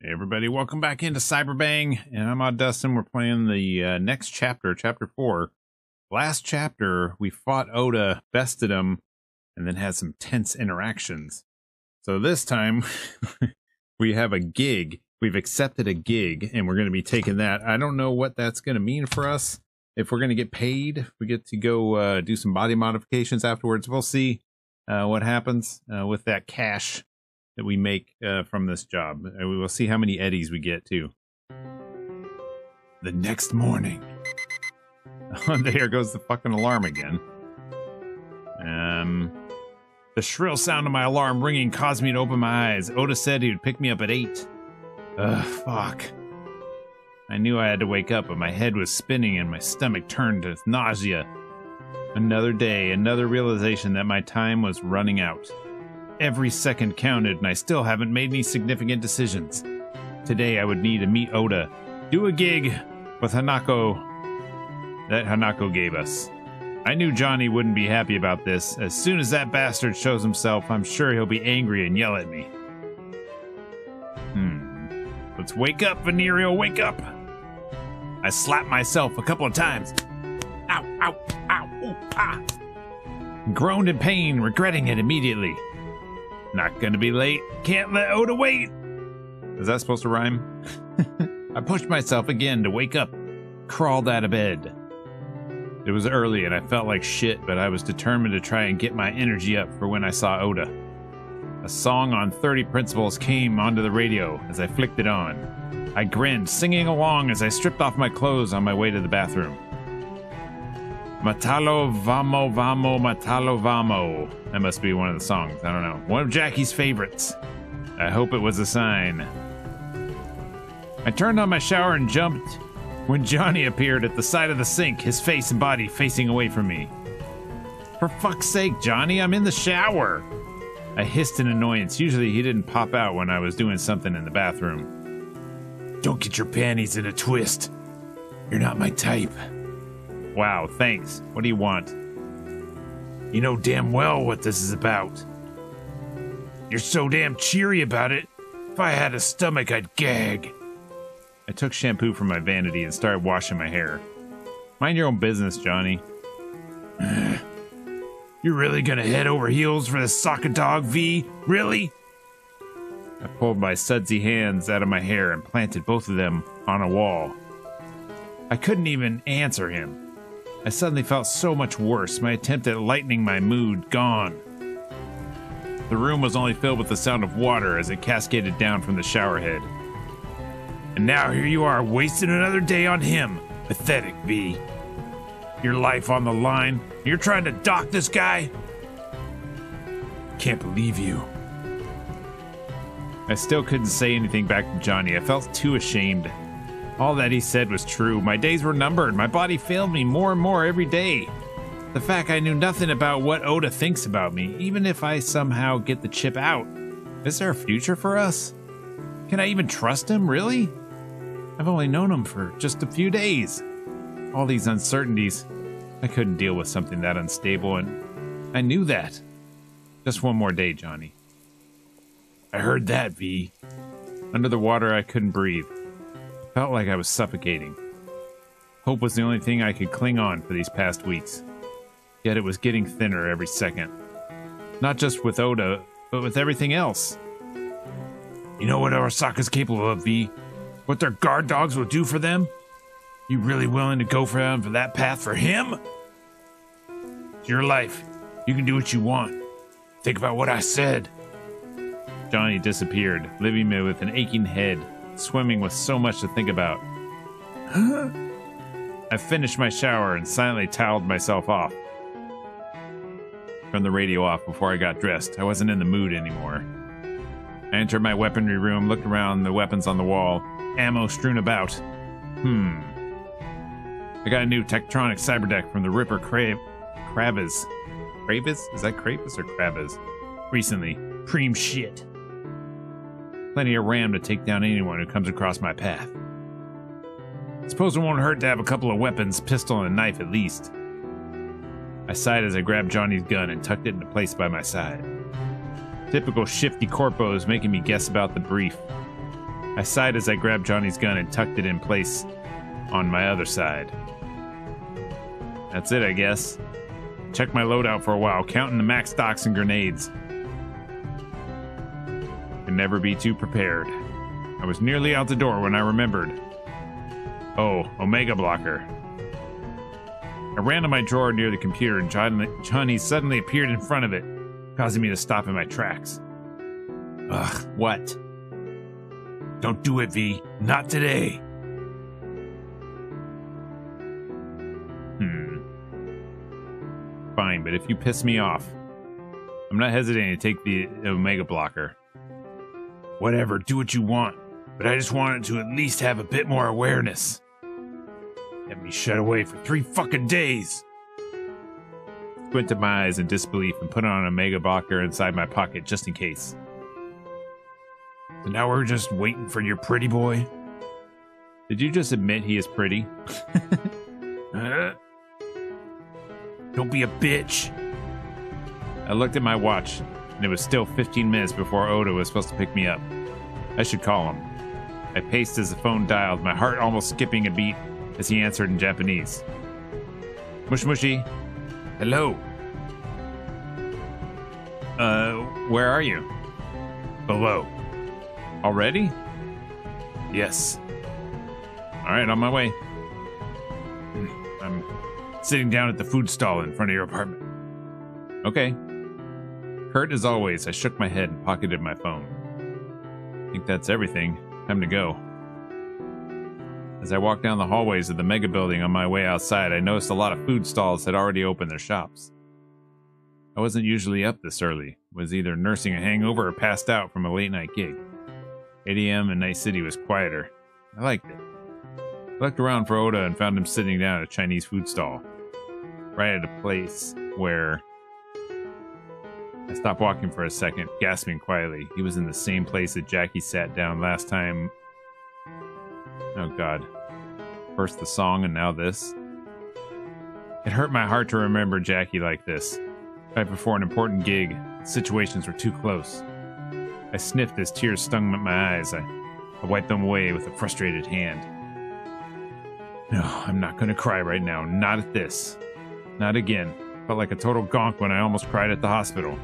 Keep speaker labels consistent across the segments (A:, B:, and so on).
A: Hey everybody, welcome back into Cyberbang, and I'm Dustin. We're playing the next chapter, chapter 4. Last chapter, we fought Oda, bested him, and then had some tense interactions. So this time, we have a gig. We've accepted a gig, and we're going to be taking that. I don't know what that's going to mean for us. If we're going to get paid, we get to go do some body modifications afterwards. We'll see what happens with that cash that we make from this job. We will see how many eddies we get too. The next morning. There goes the fucking alarm again. The shrill sound of my alarm ringing caused me to open my eyes. Oda said he would pick me up at 8. Ugh, fuck. I knew I had to wake up, but my head was spinning and my stomach turned to nausea. Another day, another realization that my time was running out. Every second counted, and I still haven't made any significant decisions. Today I would need to meet Oda, do a gig with Hanako that Hanako gave us. I knew Johnny wouldn't be happy about this. As soon as that bastard shows himself, I'm sure he'll be angry and yell at me. Let's wake up, Venereal, wake up! I slapped myself a couple of times. Ow, ow, ow, ooh, ah! Groaned in pain, regretting it immediately. Not gonna be late. Can't let Oda wait. Is that supposed to rhyme? I pushed myself again to wake up. Crawled out of bed. It was early and I felt like shit, but I was determined to try and get my energy up for when I saw Oda. A song on 30 Principles came onto the radio as I flicked it on. I grinned, singing along as I stripped off my clothes on my way to the bathroom. Matalo vamo vamo matalo vamo. That must be one of the songs. I don't know. One of Jackie's favorites. I hope it was a sign. I turned on my shower and jumped when Johnny appeared at the side of the sink, his face and body facing away from me. For fuck's sake, Johnny, I'm in the shower. I hissed in annoyance. Usually he didn't pop out when I was doing something in the bathroom. Don't get your panties in a twist. You're not my type. Wow, thanks. What do you want? You know damn well what this is about. You're so damn cheery about it. If I had a stomach, I'd gag. I took shampoo from my vanity and started washing my hair. Mind your own business, Johnny. You're really gonna head over heels for this sock dog, V? Really? I pulled my sudsy hands out of my hair and planted both of them on a wall. I couldn't even answer him. I suddenly felt so much worse, my attempt at lightening my mood gone. The room was only filled with the sound of water as it cascaded down from the shower head. And now here you are, wasting another day on him. Pathetic, V. Your life on the line. You're trying to dock this guy? Can't believe you. I still couldn't say anything back to Johnny. I felt too ashamed. All that he said was true. My days were numbered. My body failed me more and more every day. The fact I knew nothing about what Oda thinks about me, even if I somehow get the chip out. Is there a future for us? Can I even trust him, really? I've only known him for just a few days. All these uncertainties. I couldn't deal with something that unstable, and I knew that. Just one more day, Johnny. I heard that, V. Under the water, I couldn't breathe. Felt like I was suffocating. Hope was the only thing I could cling on for these past weeks. Yet it was getting thinner every second. Not just with Oda, but with everything else. You know what Arasaka's capable of, V? What their guard dogs will do for them? You really willing to go for that path for him? It's your life. You can do what you want. Think about what I said. Johnny disappeared, leaving me with an aching head, swimming with so much to think about. I finished my shower and silently toweled myself off. Turned the radio off before I got dressed. I wasn't in the mood anymore. I entered my weaponry room, looked around the weapons on the wall, ammo strewn about. I got a new Tektronic cyberdeck from the Ripper Kravis. Kravis? Is that Kravis or Kravis? Recently. Cream shit. Plenty of RAM to take down anyone who comes across my path. Suppose it won't hurt to have a couple of weapons, pistol and a knife at least. I sighed as I grabbed Johnny's gun and tucked it into place by my side. Typical shifty corpos making me guess about the brief. I sighed as I grabbed Johnny's gun and tucked it in place on my other side. That's it, I guess. Checked my loadout for a while, counting the max stocks and grenades. Can never be too prepared. I was nearly out the door when I remembered. Oh, Omega Blocker. I ran to my drawer near the computer and Johnny suddenly appeared in front of it, causing me to stop in my tracks. Ugh, what? Don't do it, V. Not today. Fine, but if you piss me off, I'm not hesitating to take the Omega Blocker. Whatever, do what you want, but I just wanted to at least have a bit more awareness. Let me shut away for 3 fucking days. Squinted my eyes in disbelief and put on a Omega Blocker inside my pocket just in case. So now we're just waiting for your pretty boy? Did you just admit he is pretty? Don't be a bitch. I looked at my watch, and it was still 15 minutes before Oda was supposed to pick me up. I should call him. I paced as the phone dialed, my heart almost skipping a beat as he answered in Japanese. Mush mushy. Hello. Where are you? Below. Already? Yes. Alright, on my way. I'm sitting down at the food stall in front of your apartment. Okay. Hurt as always, I shook my head and pocketed my phone. I think that's everything. Time to go. As I walked down the hallways of the mega building on my way outside, I noticed a lot of food stalls had already opened their shops. I wasn't usually up this early, was either nursing a hangover or passed out from a late night gig. 8 a.m. and Night City was quieter. I liked it. I looked around for Oda and found him sitting down at a Chinese food stall, right at a place where I stopped walking for a second, gasping quietly. He was in the same place that Jackie sat down last time. Oh god. First the song and now this. It hurt my heart to remember Jackie like this. Right before an important gig, situations were too close. I sniffed as tears stung at my eyes. I wiped them away with a frustrated hand. No, I'm not gonna cry right now. Not at this. Not again. Felt like a total gonk when I almost cried at the hospital.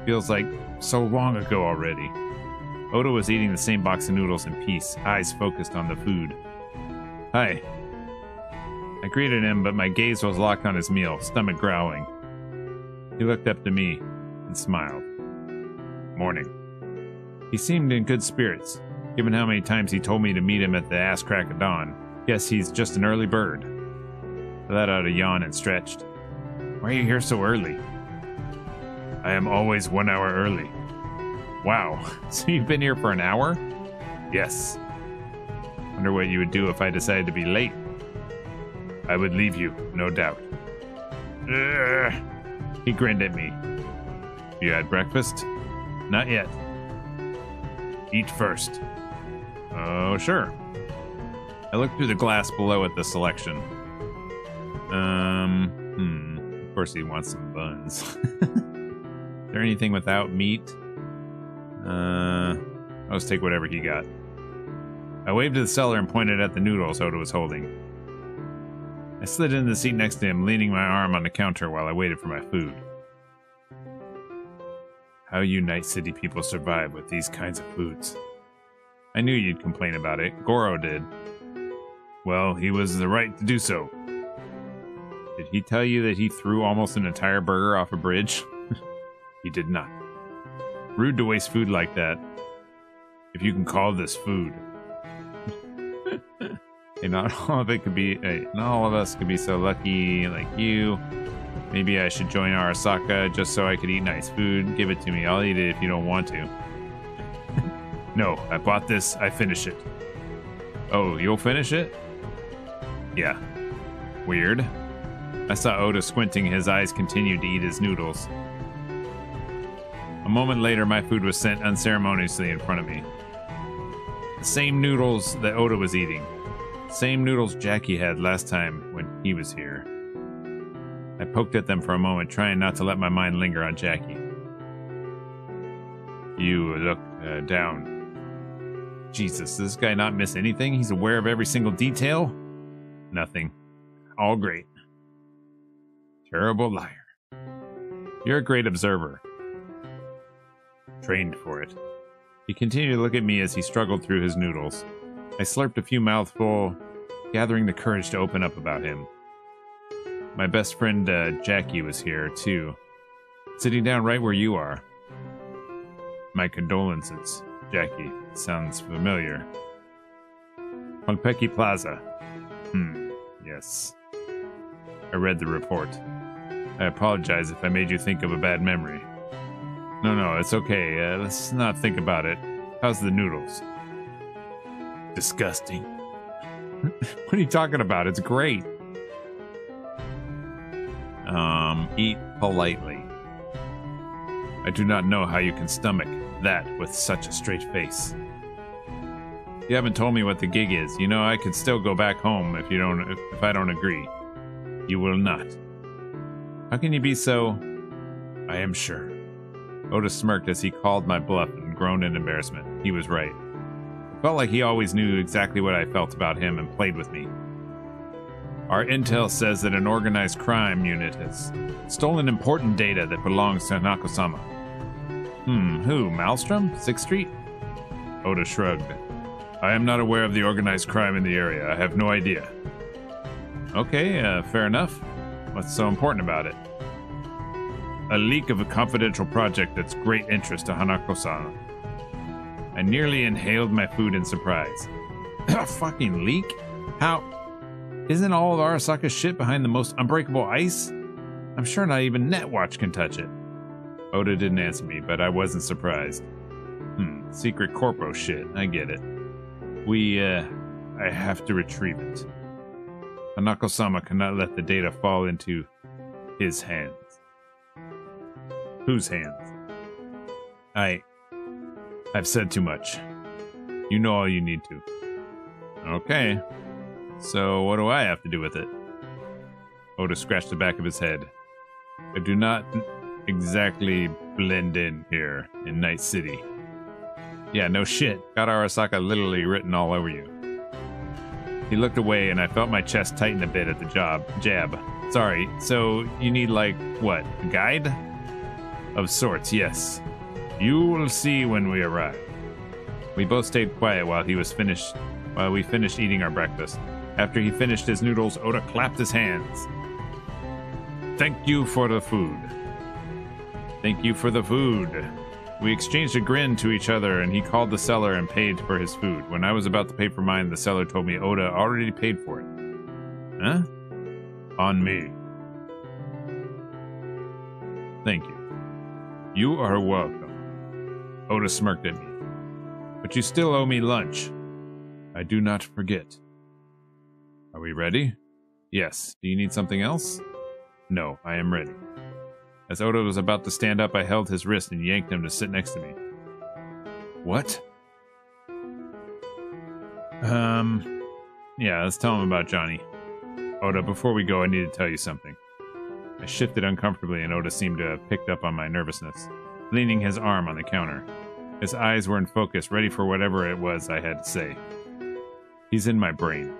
A: Feels like so long ago already. Oda was eating the same box of noodles in peace, eyes focused on the food. Hi. I greeted him, but my gaze was locked on his meal, stomach growling. He looked up to me and smiled. Morning. He seemed in good spirits, given how many times he told me to meet him at the ass crack of dawn. Guess he's just an early bird. I let out a yawn and stretched. Why are you here so early? I am always 1 hour early. Wow, so you've been here for an hour? Yes. Wonder what you would do if I decided to be late. I would leave you, no doubt. He grinned at me. You had breakfast? Not yet. Eat first. Oh, sure. I looked through the glass below at the selection. Of course he wants some buns. Is there anything without meat? I'll just take whatever he got. I waved to the seller and pointed at the noodles Oda was holding. I slid into the seat next to him, leaning my arm on the counter while I waited for my food. How you Night City people survive with these kinds of foods. I knew you'd complain about it. Goro did. Well, he was the right to do so. Did he tell you that he threw almost an entire burger off a bridge? He did not. Rude to waste food like that. If you can call this food. Hey, not all of us could be so lucky like you. Maybe I should join Arasaka just so I could eat nice food. Give it to me. I'll eat it if you don't want to. No, I bought this. I finish it. Oh, you'll finish it? Yeah. Weird. I saw Oda squinting. His eyes continued to eat his noodles. A moment later, my food was sent unceremoniously in front of me. The same noodles that Oda was eating. Same noodles Jackie had last time when he was here. I poked at them for a moment, trying not to let my mind linger on Jackie. You look down. Jesus, does this guy not miss anything? He's aware of every single detail? Nothing. All great. Terrible liar. You're a great observer. Trained for it. He continued to look at me as he struggled through his noodles. I slurped a few mouthfuls, gathering the courage to open up about him. My best friend, Jackie, was here, too. Sitting down right where you are. My condolences, Jackie. Sounds familiar. Konpeki Plaza. Yes. I read the report. I apologize if I made you think of a bad memory. No, it's okay. Let's not think about it. How's the noodles? Disgusting. What are you talking about? It's great. Eat politely. I do not know how you can stomach that with such a straight face. You haven't told me what the gig is. You know, I could still go back home if I don't agree. You will not. How can you be so... I am sure. Oda smirked as he called my bluff and groaned in embarrassment. He was right. It felt like he always knew exactly what I felt about him and played with me. Our intel says that an organized crime unit has stolen important data that belongs to Hanako-sama. Who? Maelstrom? 6th Street? Oda shrugged. I am not aware of the organized crime in the area. I have no idea. Okay, fair enough. What's so important about it? A leak of a confidential project that's great interest to Hanako-sama. I nearly inhaled my food in surprise. A fucking leak? How? Isn't all of Arasaka's shit behind the most unbreakable ice? I'm sure not even Netwatch can touch it. Oda didn't answer me, but I wasn't surprised. Secret corpo shit. I get it. I have to retrieve it. Hanako-sama cannot let the data fall into his hands. Whose hands? I've said too much. You know all you need to. Okay. So what do I have to do with it? Oda scratched the back of his head. I do not exactly blend in here in Night City. Yeah, no shit. Got Arasaka literally written all over you. He looked away and I felt my chest tighten a bit at the jab. Sorry, so you need like, what, a guide? Of sorts, yes. You will see when we arrive. We both stayed quiet while we finished eating our breakfast. After he finished his noodles, Oda clapped his hands. Thank you for the food. Thank you for the food. We exchanged a grin to each other, and he called the seller and paid for his food. When I was about to pay for mine, the seller told me Oda already paid for it. Huh? On me. Thank you. You are welcome. Oda smirked at me. But you still owe me lunch. I do not forget. Are we ready? Yes. Do you need something else? No, I am ready. As Oda was about to stand up, I held his wrist and yanked him to sit next to me. What? Yeah, let's tell him about Johnny. Oda, before we go, I need to tell you something. I shifted uncomfortably and Oda seemed to have picked up on my nervousness, leaning his arm on the counter. His eyes were in focus, ready for whatever it was I had to say. He's in my brain.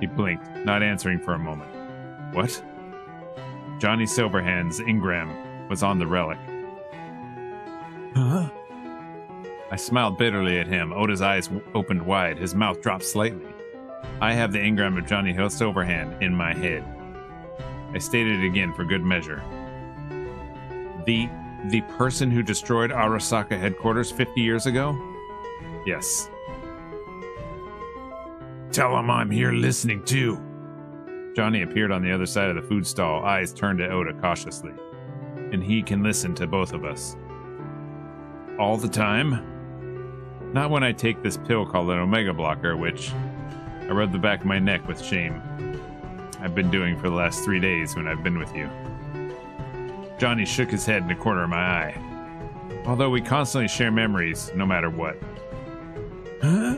A: He blinked, not answering for a moment. What? Johnny Silverhand's engram was on the relic. Huh? I smiled bitterly at him. Oda's eyes opened wide. His mouth dropped slightly. I have the engram of Johnny Silverhand in my head. I stated it again for good measure. The person who destroyed Arasaka headquarters 50 years ago? Yes. Tell him I'm here listening too. Johnny appeared on the other side of the food stall, eyes turned to Oda cautiously. And he can listen to both of us. All the time? Not when I take this pill called an Omega Blocker, which I rub the back of my neck with shame. I've been doing for the last 3 days when I've been with you. Johnny shook his head in the corner of my eye. Although we constantly share memories, no matter what. Huh?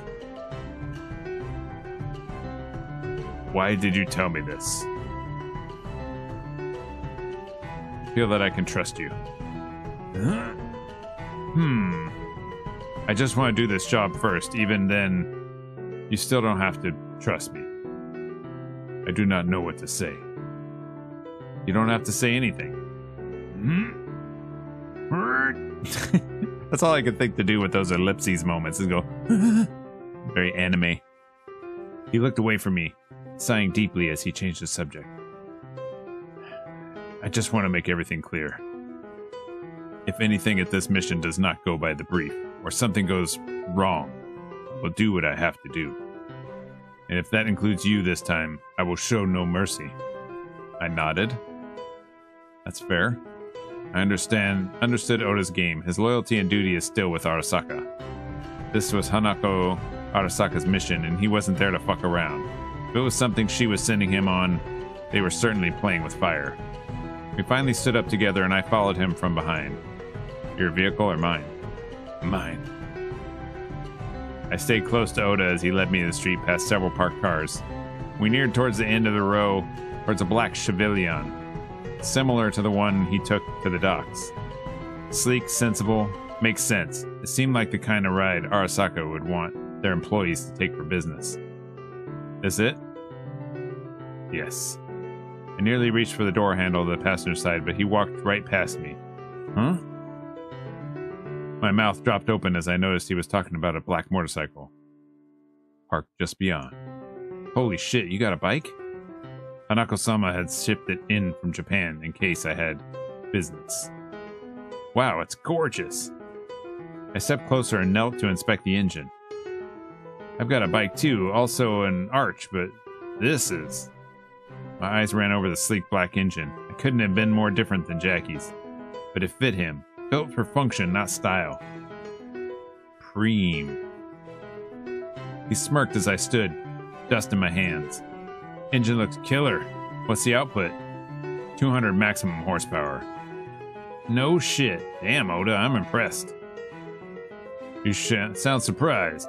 A: Why did you tell me this? I feel that I can trust you. Huh? I just want to do this job first. Even then, you still don't have to trust me. I do not know what to say. You don't have to say anything. That's all I could think to do with those ellipses moments is go, very anime. He looked away from me, sighing deeply as he changed the subject. I just want to make everything clear. If anything at this mission does not go by the brief, or something goes wrong, I will do what I have to do. And if that includes you this time, I will show no mercy. I nodded. That's fair. I understood Oda's game. His loyalty and duty is still with Arasaka. This was Hanako Arasaka's mission, and he wasn't there to fuck around. If it was something she was sending him on, they were certainly playing with fire. We finally stood up together, and I followed him from behind. Your vehicle or mine? Mine. I stayed close to Oda as he led me in the street past several parked cars. We neared towards the end of the row, towards a black Chevillon, similar to the one he took to the docks. Sleek, sensible, makes sense. It seemed like the kind of ride Arasaka would want their employees to take for business. Is it? Yes. I nearly reached for the door handle of the passenger side, but he walked right past me. Huh? My mouth dropped open as I noticed he was talking about a black motorcycle. Parked just beyond. Holy shit, you got a bike? Hanako-sama had shipped it in from Japan in case I had business. Wow, it's gorgeous. I stepped closer and knelt to inspect the engine. I've got a bike too, also an Arch, but this is... My eyes ran over the sleek black engine. It couldn't have been more different than Jackie's, but it fit him. Built for function, not style. Preem. He smirked as I stood, dust in my hands. Engine looks killer. What's the output? 200 maximum horsepower. No shit. Damn, Oda, I'm impressed. You sound surprised.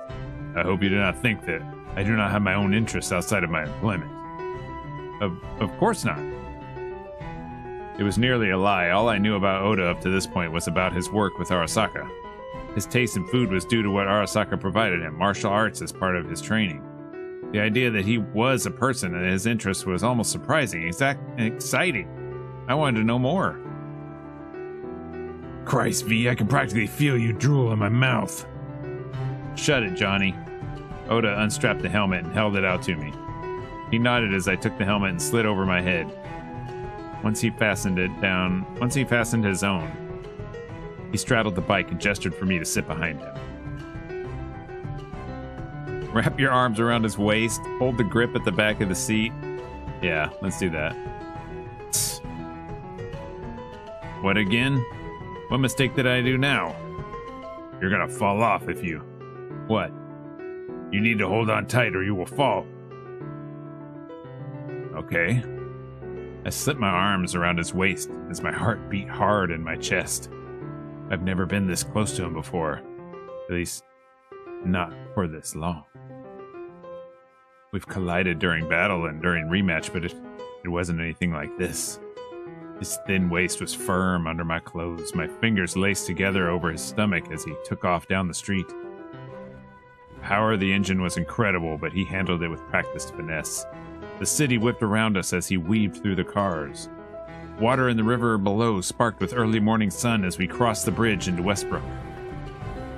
A: I hope you do not think that I do not have my own interests outside of my employment. Of course not. It was nearly a lie. All I knew about Oda up to this point was about his work with Arasaka. His taste in food was due to what Arasaka provided him, martial arts as part of his training. The idea that he was a person and his interest was almost surprising, exciting. I wanted to know more. Christ, V, I can practically feel you drool in my mouth. Shut it, Johnny. Oda unstrapped the helmet and held it out to me. He nodded as I took the helmet and slid over my head. Once he fastened his own, he straddled the bike and gestured for me to sit behind him. Wrap your arms around his waist, hold the grip at the back of the seat. Yeah, let's do that. What again? What mistake did I do now? You're gonna fall off if you... What? You need to hold on tight or you will fall. Okay. I slipped my arms around his waist as my heart beat hard in my chest. I've never been this close to him before. At least, not for this long. We've collided during battle and during rematch, but it wasn't anything like this. His thin waist was firm under my clothes, my fingers laced together over his stomach as he took off down the street. The power of the engine was incredible, but he handled it with practiced finesse. The city whipped around us as he weaved through the cars. Water in the river below sparked with early morning sun as we crossed the bridge into Westbrook.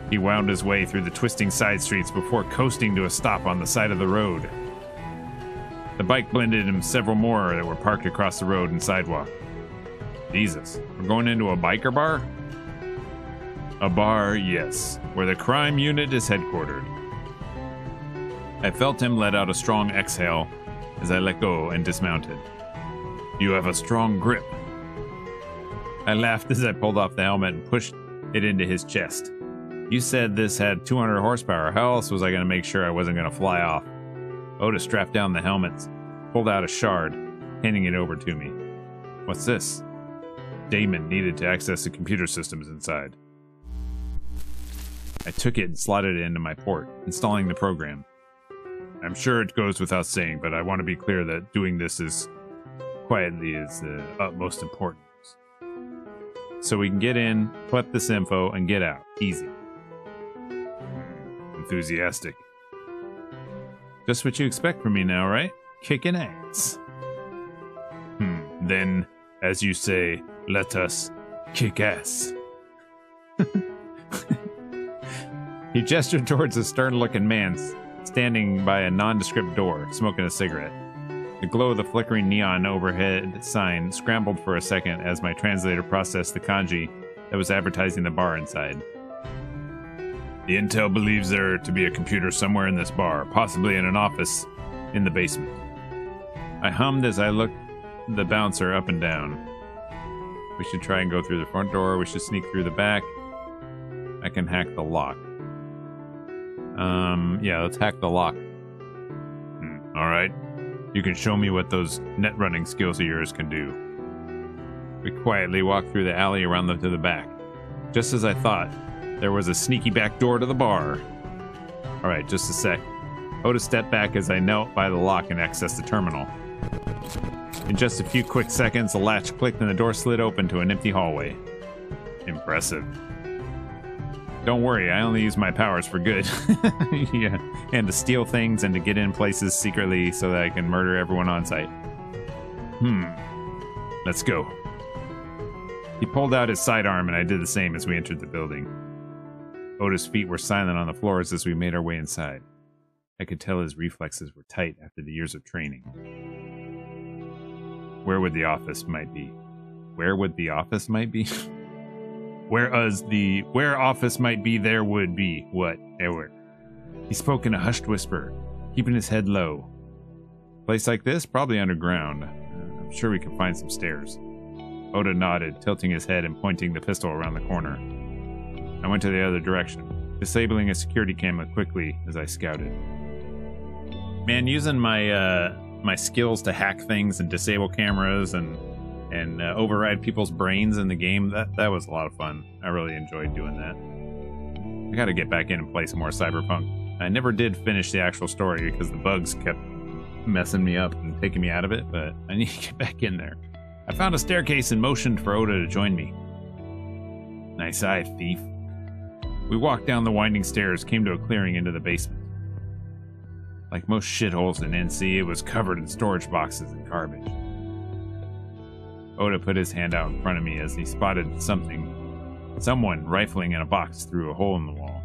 A: He wound his way through the twisting side streets before coasting to a stop on the side of the road. The bike blended in several more that were parked across the road and sidewalk. Jesus, we're going into a biker bar? A bar, yes, where the crime unit is headquartered. I felt him let out a strong exhale as I let go and dismounted. You have a strong grip. I laughed as I pulled off the helmet and pushed it into his chest. You said this had 200 horsepower. How else was I going to make sure I wasn't going to fly off? Oda strapped down the helmets, pulled out a shard, handing it over to me. What's this? Damon needed to access the computer systems inside. I took it and slotted it into my port, installing the program. I'm sure it goes without saying, but I want to be clear that doing this is quietly is the utmost importance. So we can get in, collect this info, and get out. Easy. enthusiastic. Just what you expect from me now, right? Kicking ass. Then, as you say, let us kick ass. He gestured towards a stern-looking man standing by a nondescript door, smoking a cigarette. The glow of the flickering neon overhead sign scrambled for a second as my translator processed the kanji that was advertising the bar inside. The intel believes there to be a computer somewhere in this bar, possibly in an office in the basement. I hummed as I looked the bouncer up and down. We should try and go through the front door. We should sneak through the back. I can hack the lock. Yeah, let's hack the lock. Alright. You can show me what those net running skills of yours can do. We quietly walked through the alley around to the back. Just as I thought, there was a sneaky back door to the bar. Alright, just a sec. Oda stepped back as I knelt by the lock and accessed the terminal. In just a few quick seconds, the latch clicked and the door slid open to an empty hallway. Impressive. Don't worry, I only use my powers for good. Yeah, and to steal things and to get in places secretly so that I can murder everyone on sight. Let's go. He pulled out his sidearm and I did the same as we entered the building. Oda's feet were silent on the floors as we made our way inside. I could tell his reflexes were tight after the years of training. Where would the office might be? Where would the office might be? Where office might be, there would be. What? Where? He spoke in a hushed whisper, keeping his head low. Place like this? Probably underground. I'm sure we can find some stairs. Oda nodded, tilting his head and pointing the pistol around the corner. I went to the other direction, disabling a security camera quickly as I scouted. Man, using my skills to hack things and disable cameras and override people's brains in the game, that was a lot of fun. I really enjoyed doing that. I gotta get back in and play some more Cyberpunk. I never did finish the actual story because the bugs kept messing me up and taking me out of it, but I need to get back in there. I found a staircase and motioned for Oda to join me. Nice eye, thief. We walked down the winding stairs, came to a clearing into the basement. Like most shitholes in NC, it was covered in storage boxes and garbage. Oda put his hand out in front of me as he spotted someone rifling in a box through a hole in the wall.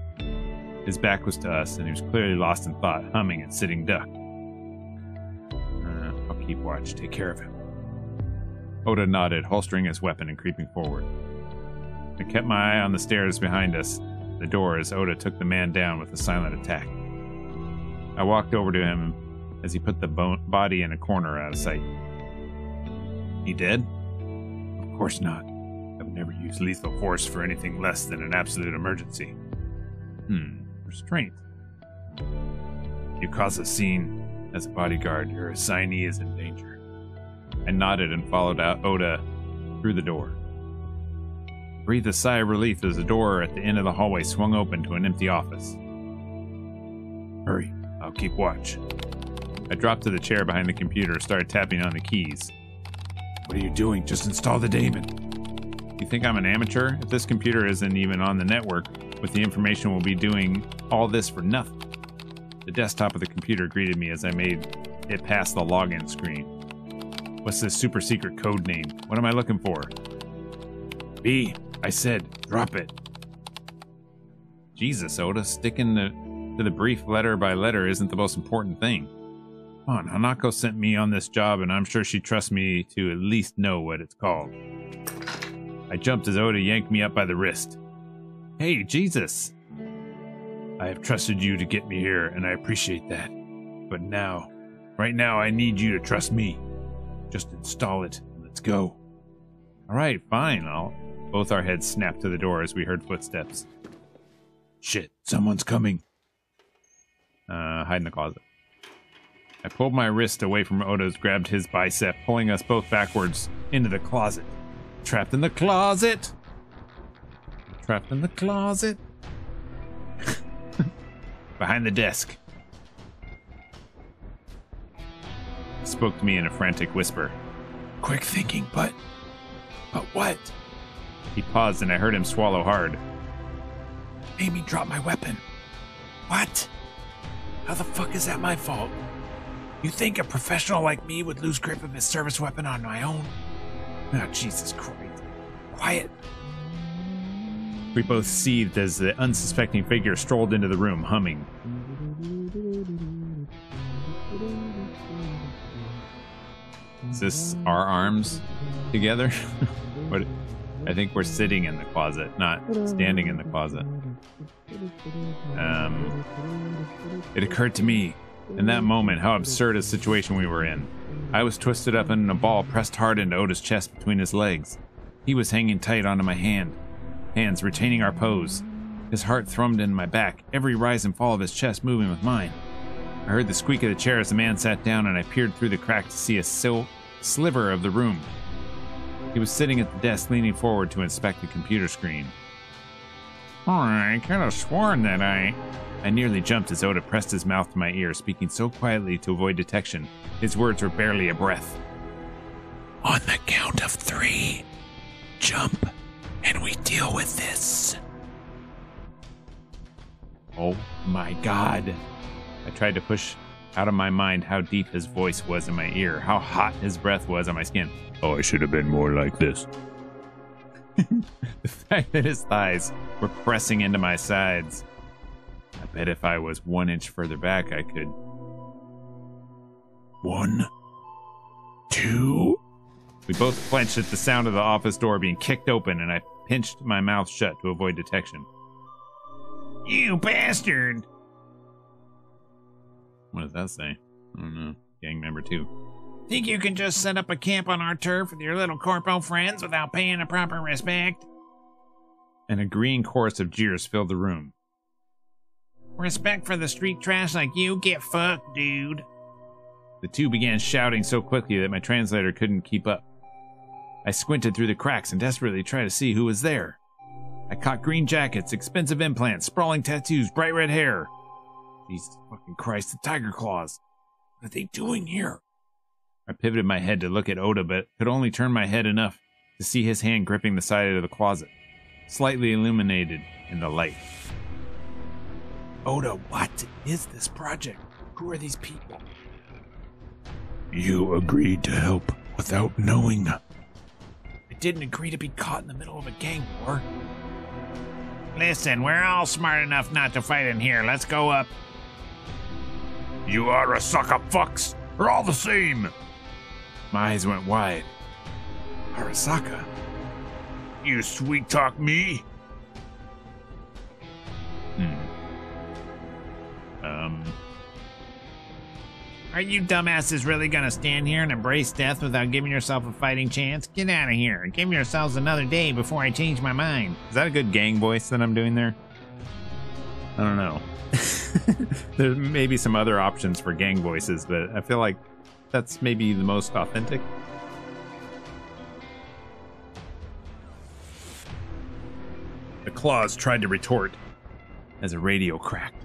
A: His back was to us, and he was clearly lost in thought, humming and sitting duck. I'll keep watch. Take care of him. Oda nodded, holstering his weapon and creeping forward. I kept my eye on the stairs behind us, the door, as Oda took the man down with a silent attack. I walked over to him as he put the body in a corner out of sight. He dead? Of course not. I would never use lethal force for anything less than an absolute emergency. Restraint. You cause a scene. As a bodyguard, your assignee is in danger. I nodded and followed out Oda through the door. I breathed a sigh of relief as the door at the end of the hallway swung open to an empty office. Hurry, I'll keep watch. I dropped to the chair behind the computer and started tapping on the keys. What are you doing? Just install the daemon. You think I'm an amateur? If this computer isn't even on the network, with the information we'll be doing all this for nothing. The desktop of the computer greeted me as I made it past the login screen. What's this super secret code name? What am I looking for? B, I said, drop it. Jesus, Oda, sticking to the brief letter by letter isn't the most important thing. Come on, Hanako sent me on this job, and I'm sure she trusts me to at least know what it's called. I jumped as Oda yanked me up by the wrist. Hey, Jesus! I have trusted you to get me here, and I appreciate that. But now, right now, I need you to trust me. Just install it, and let's go. Alright, fine, Both our heads snapped to the door as we heard footsteps. Shit, someone's coming. Hide in the closet. I pulled my wrist away from Oda's, grabbed his bicep, pulling us both backwards into the closet. Trapped in the closet! Trapped in the closet! Behind the desk. He spoke to me in a frantic whisper. Quick thinking, but what? He paused and I heard him swallow hard. Made me drop my weapon. What? How the fuck is that my fault? You think a professional like me would lose grip of his service weapon on my own? Oh, Jesus Christ. Quiet. We both seethed as the unsuspecting figure strolled into the room, humming. Is this our arms together? What? I think we're sitting in the closet, not standing in the closet. It occurred to me in that moment how absurd a situation we were in. I was twisted up in a ball pressed hard into Oda's chest between his legs. He was hanging tight onto my hands retaining our pose. His heart thrummed in my back, every rise and fall of his chest moving with mine. I heard the squeak of the chair as the man sat down, and I peered through the crack to see a sliver of the room. He was sitting at the desk, leaning forward to inspect the computer screen. I could have sworn that I nearly jumped as Oda pressed his mouth to my ear, speaking so quietly to avoid detection. His words were barely a breath. On the count of 3, jump, and we deal with this. Oh my God. I tried to push out of my mind how deep his voice was in my ear, how hot his breath was on my skin. Oh, I should have been more like this. The fact that his thighs were pressing into my sides. I bet if I was 1 inch further back, I could. 1, 2. We both flinched at the sound of the office door being kicked open, and I pinched my mouth shut to avoid detection. You bastard! What does that say? I don't know. Gang member 2. Think you can just set up a camp on our turf with your little corpo friends without paying a proper respect? An agreeing chorus of jeers filled the room. Respect for the street trash like you? Get fucked, dude. The two began shouting so quickly that my translator couldn't keep up. I squinted through the cracks and desperately tried to see who was there. I caught green jackets, expensive implants, sprawling tattoos, bright red hair. Jesus fucking Christ, the tiger claws. What are they doing here? I pivoted my head to look at Oda, but could only turn my head enough to see his hand gripping the side of the closet, slightly illuminated in the light. Oda, what is this project? Who are these people? You agreed to help without knowing. I didn't agree to be caught in the middle of a gang war. Listen, we're all smart enough not to fight in here. Let's go up. You Arasaka fucks are all the same. My eyes went wide. Arasaka? You sweet talk me? Are you dumbasses really gonna stand here and embrace death without giving yourself a fighting chance? Get out of here and give yourselves another day before I change my mind. Is that a good gang voice that I'm doing there? I don't know. There may be some other options for gang voices, but I feel like that's maybe the most authentic. The claws tried to retort as a radio cracked.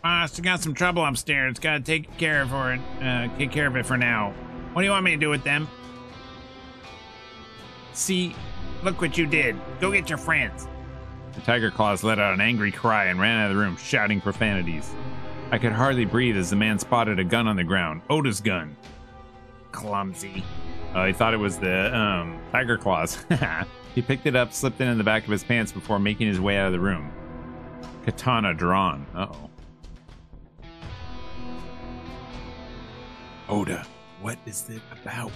A: Boss, I got some trouble upstairs. Gotta take care of it for now. What do you want me to do with them? See, look what you did. Go get your friends. The tiger claws let out an angry cry and ran out of the room, shouting profanities. I could hardly breathe as the man spotted a gun on the ground. Oda's gun. Clumsy. He thought it was the tiger claws. He picked it up, slipped it in the back of his pants before making his way out of the room. Katana drawn. Uh-oh. Oda, what is it about?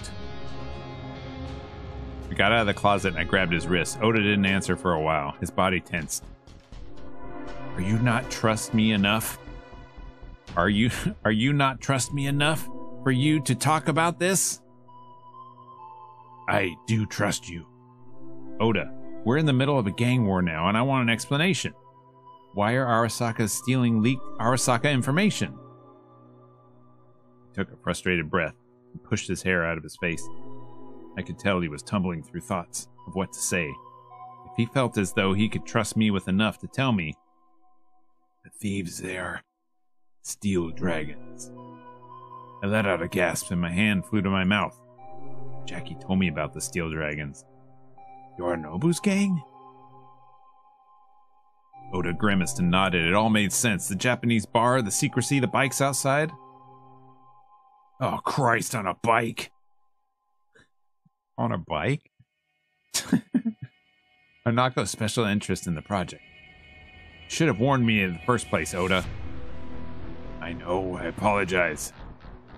A: I got out of the closet and I grabbed his wrist. Oda didn't answer for a while. His body tensed. Are you not trust me enough? Are you not trust me enough for you to talk about this? I do trust you. Oda, we're in the middle of a gang war now and I want an explanation. Why are Arasaka stealing leaked Arasaka information? He took a frustrated breath and pushed his hair out of his face. I could tell he was tumbling through thoughts of what to say. If he felt as though he could trust me with enough to tell me, the thieves there, steel dragons. I let out a gasp and my hand flew to my mouth. Jackie told me about the steel dragons. Yorinobu's gang? Oda grimaced and nodded. It all made sense. The Japanese bar, the secrecy, the bikes outside. Oh, Christ, on a bike. On a bike? Hanako's special interest in the project. Should have warned me in the first place, Oda. I know, I apologize.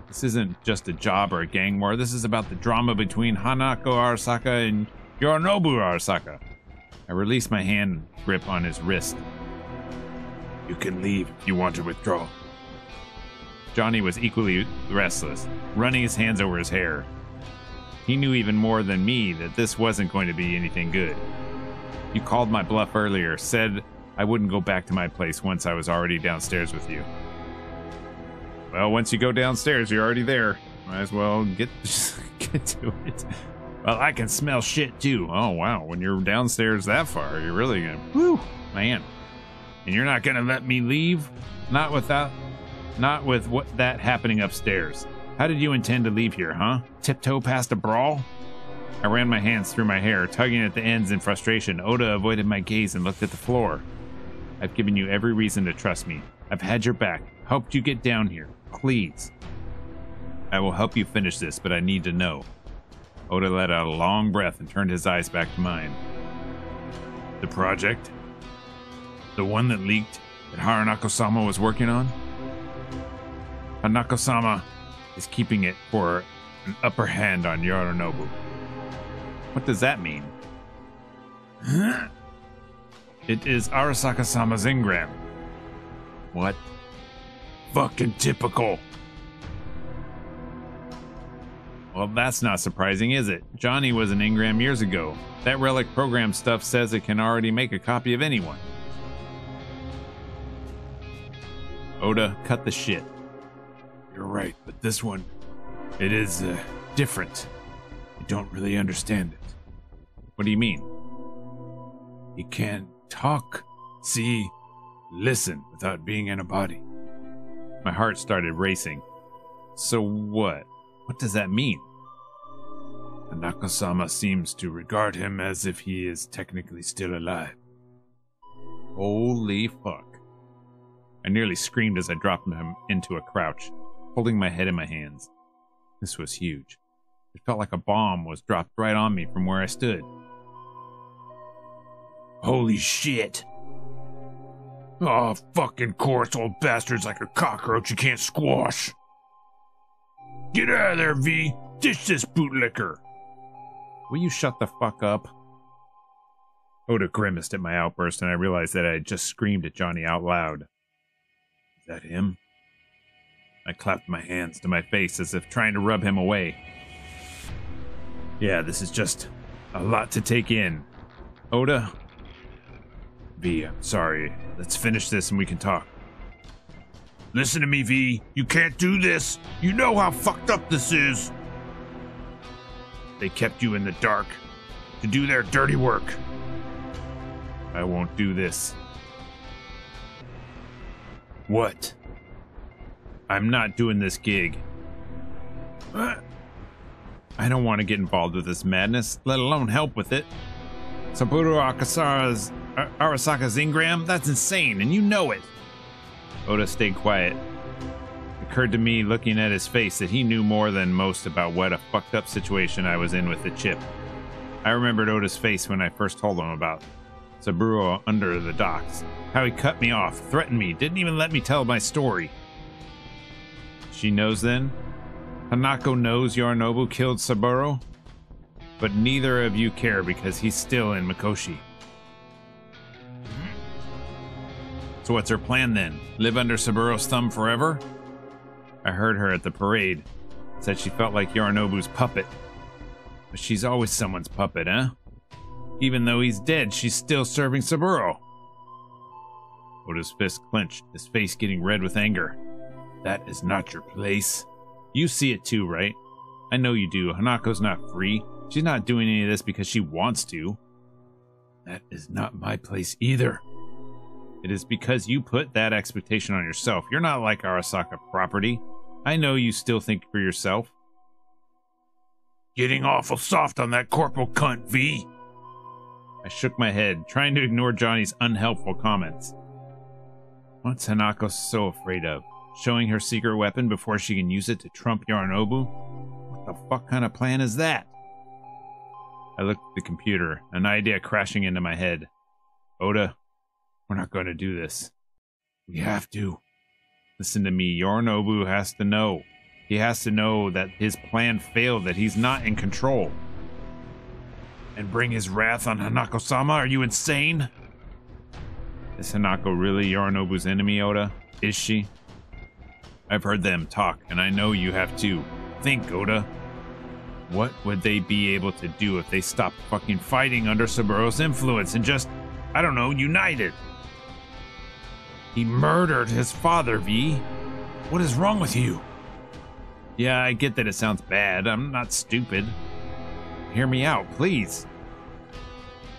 A: This isn't just a job or a gang war. This is about the drama between Hanako Arasaka and Yorinobu Arasaka. I released my hand grip on his wrist. You can leave if you want to withdraw. Johnny was equally restless, running his hands over his hair. He knew even more than me that this wasn't going to be anything good. You called my bluff earlier, said I wouldn't go back to my place once I was already downstairs with you. Well, once you go downstairs, you're already there. Might as well get to it. Well, I can smell shit too. Oh, wow. When you're downstairs that far, you're really gonna... Whew, man. And you're not gonna let me leave? Not with what that happening upstairs. How did you intend to leave here, huh? Tiptoe past a brawl? I ran my hands through my hair, tugging at the ends in frustration. Oda avoided my gaze and looked at the floor. I've given you every reason to trust me. I've had your back. Helped you get down here. Please. I will help you finish this, but I need to know. Oda let out a long breath and turned his eyes back to mine. The project? The one that leaked that Haranako-sama was working on? Hanako-sama is keeping it for an upper hand on Yorinobu. What does that mean? It is Arasaka-sama's engram. What? Fucking typical. Well, that's not surprising, is it? Johnny was an engram years ago. That relic program stuff says it can already make a copy of anyone. Oda, cut the shit. You're right, but this one, it is different. I don't really understand it. What do you mean? He can't talk, see, listen without being in a body. My heart started racing. So what? What does that mean? Hanako-sama seems to regard him as if he is technically still alive. Holy fuck. I nearly screamed as I dropped him into a crouch, holding my head in my hands. This was huge. It felt like a bomb was dropped right on me from where I stood. Holy shit. Oh, fucking course, old bastard's like a cockroach you can't squash. Get out of there, V. Dish this bootlicker. Will you shut the fuck up? Oda grimaced at my outburst, and I realized that I had just screamed at Johnny out loud. Is that him? I clapped my hands to my face as if trying to rub him away. Yeah, this is just a lot to take in. Oda? V, I'm sorry. Let's finish this and we can talk. Listen to me, V. You can't do this. You know how fucked up this is. They kept you in the dark to do their dirty work. I won't do this. What? I'm not doing this gig. I don't want to get involved with this madness, let alone help with it. Saburo Arasaka's engram? That's insane, and you know it. Oda stayed quiet. It occurred to me, looking at his face, that he knew more than most about what a fucked up situation I was in with the chip. I remembered Oda's face when I first told him about Saburo under the docks. How he cut me off, threatened me, didn't even let me tell my story. She knows then? Hanako knows Yorinobu killed Saburo? But neither of you care because he's still in Mikoshi. So what's her plan then? Live under Saburo's thumb forever? I heard her at the parade. Said she felt like Yorinobu's puppet. But she's always someone's puppet, huh? Even though he's dead, she's still serving Saburo. Oda's fist clenched, his face getting red with anger. That is not your place. You see it too, right? I know you do. Hanako's not free. She's not doing any of this because she wants to. That is not my place either. It is because you put that expectation on yourself. You're not like Arasaka property. I know you still think for yourself. Getting awful soft on that corporal cunt, V. I shook my head, trying to ignore Johnny's unhelpful comments. What's Hanako so afraid of? Showing her secret weapon before she can use it to trump Yorinobu? What the fuck kind of plan is that? I looked at the computer, an idea crashing into my head. Oda, we're not going to do this. We have to. Listen to me, Yorinobu has to know. He has to know that his plan failed, that he's not in control. And bring his wrath on Hanako-sama? Are you insane? Is Hanako really Yorinobu's enemy, Oda? Is she? I've heard them talk, and I know you have too. Think, Oda. What would they be able to do if they stopped fucking fighting under Saburo's influence and just, I don't know, united? He murdered his father, V. What is wrong with you? Yeah, I get that it sounds bad. I'm not stupid. Hear me out, please.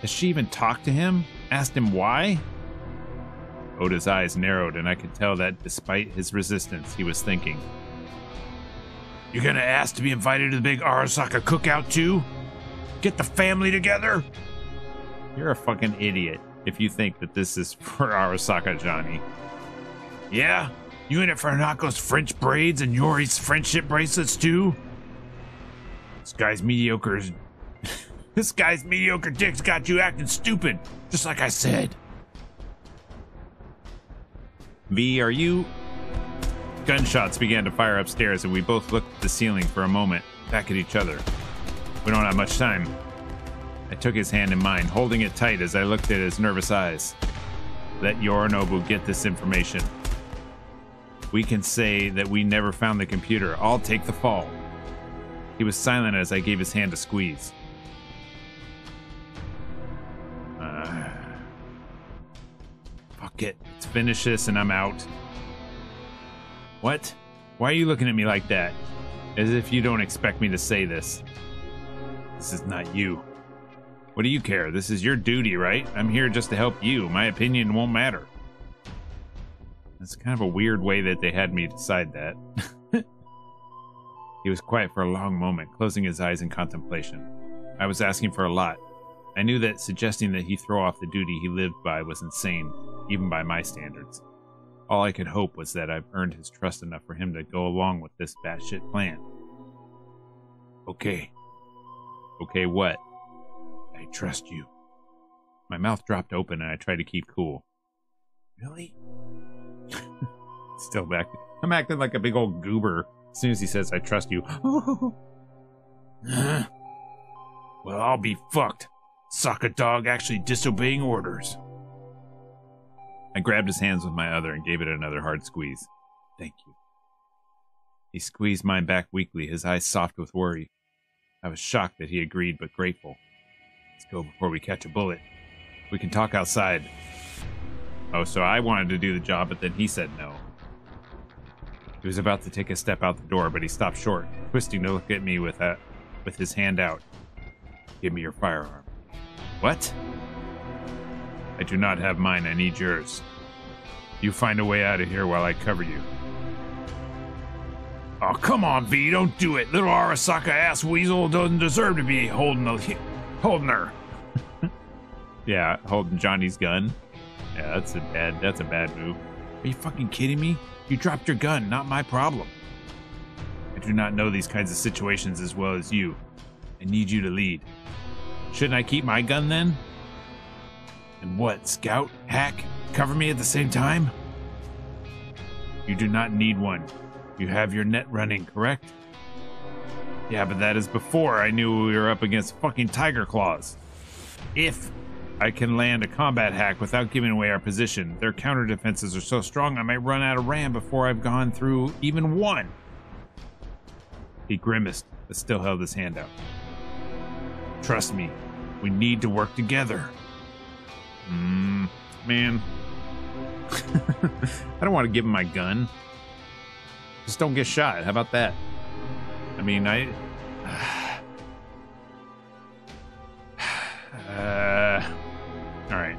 A: Has she even talked to him? Asked him why? Oda's eyes narrowed, and I could tell that despite his resistance, he was thinking. You're gonna ask to be invited to the big Arasaka cookout too? Get the family together? You're a fucking idiot if you think that this is for Arasaka, Johnny. Yeah? You in it for Hanako's French braids and Yori's friendship bracelets too? This guy's mediocre dick's got you acting stupid, just like I said. V, are you... Gunshots began to fire upstairs, and we both looked at the ceiling for a moment, back at each other. We don't have much time. I took his hand in mine, holding it tight as I looked at his nervous eyes. Let Yorinobu get this information. We can say that we never found the computer. I'll take the fall. He was silent as I gave his hand a squeeze. Fuck it. Let's finish this and I'm out. What? Why are you looking at me like that? As if you don't expect me to say this. This is not you. What do you care? This is your duty, right? I'm here just to help you. My opinion won't matter. That's kind of a weird way that they had me decide that. He was quiet for a long moment, closing his eyes in contemplation. I was asking for a lot. I knew that suggesting that he throw off the duty he lived by was insane, even by my standards. All I could hope was that I've earned his trust enough for him to go along with this batshit plan. Okay. Okay, what? I trust you. My mouth dropped open and I tried to keep cool. Really? Still back. I'm acting like a big old goober as soon as he says, I trust you. Well, I'll be fucked. Saka dog actually disobeying orders. I grabbed his hands with my other and gave it another hard squeeze. Thank you. He squeezed mine back weakly, his eyes soft with worry. I was shocked that he agreed, but grateful. Let's go before we catch a bullet. We can talk outside. Oh, so I wanted to do the job, but then he said no. He was about to take a step out the door, but he stopped short, twisting to look at me with his hand out. Give me your firearm. What? I do not have mine. I need yours. You find a way out of here while I cover you. Oh, come on, V. Don't do it. Little Arasaka ass weasel doesn't deserve to be holding her. Yeah, holding Johnny's gun. Yeah, that's a bad move. Are you fucking kidding me? You dropped your gun, not my problem. I do not know these kinds of situations as well as you. I need you to lead. Shouldn't I keep my gun then? And what, scout, hack, cover me at the same time? You do not need one. You have your net running, correct? Yeah, but that is before I knew we were up against fucking tiger claws. If I can land a combat hack without giving away our position, their counter defenses are so strong I might run out of RAM before I've gone through even one. He grimaced, but still held his hand out. Trust me, we need to work together. Man. I don't want to give him my gun. Just don't get shot. How about that? I mean, Alright.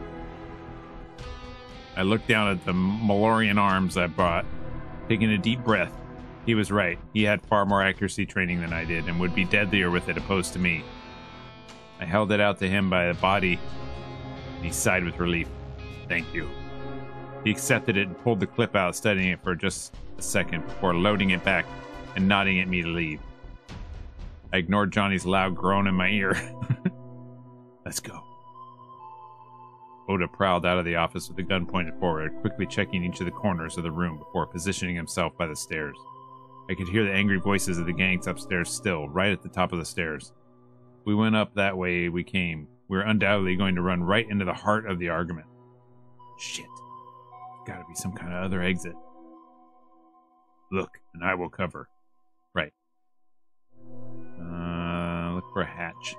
A: I looked down at the Malorian arms I brought, taking a deep breath. He was right. He had far more accuracy training than I did and would be deadlier with it opposed to me. I held it out to him by the body, and he sighed with relief. Thank you. He accepted it and pulled the clip out, studying it for just a second before loading it back and nodding at me to leave. I ignored Johnny's loud groan in my ear. Let's go. Oda prowled out of the office with the gun pointed forward, quickly checking each of the corners of the room before positioning himself by the stairs. I could hear the angry voices of the gangs upstairs still, right at the top of the stairs. We went up that way we came. We were undoubtedly going to run right into the heart of the argument. Shit. There's gotta be some kind of other exit. Look, and I will cover. Right. Look for a hatch.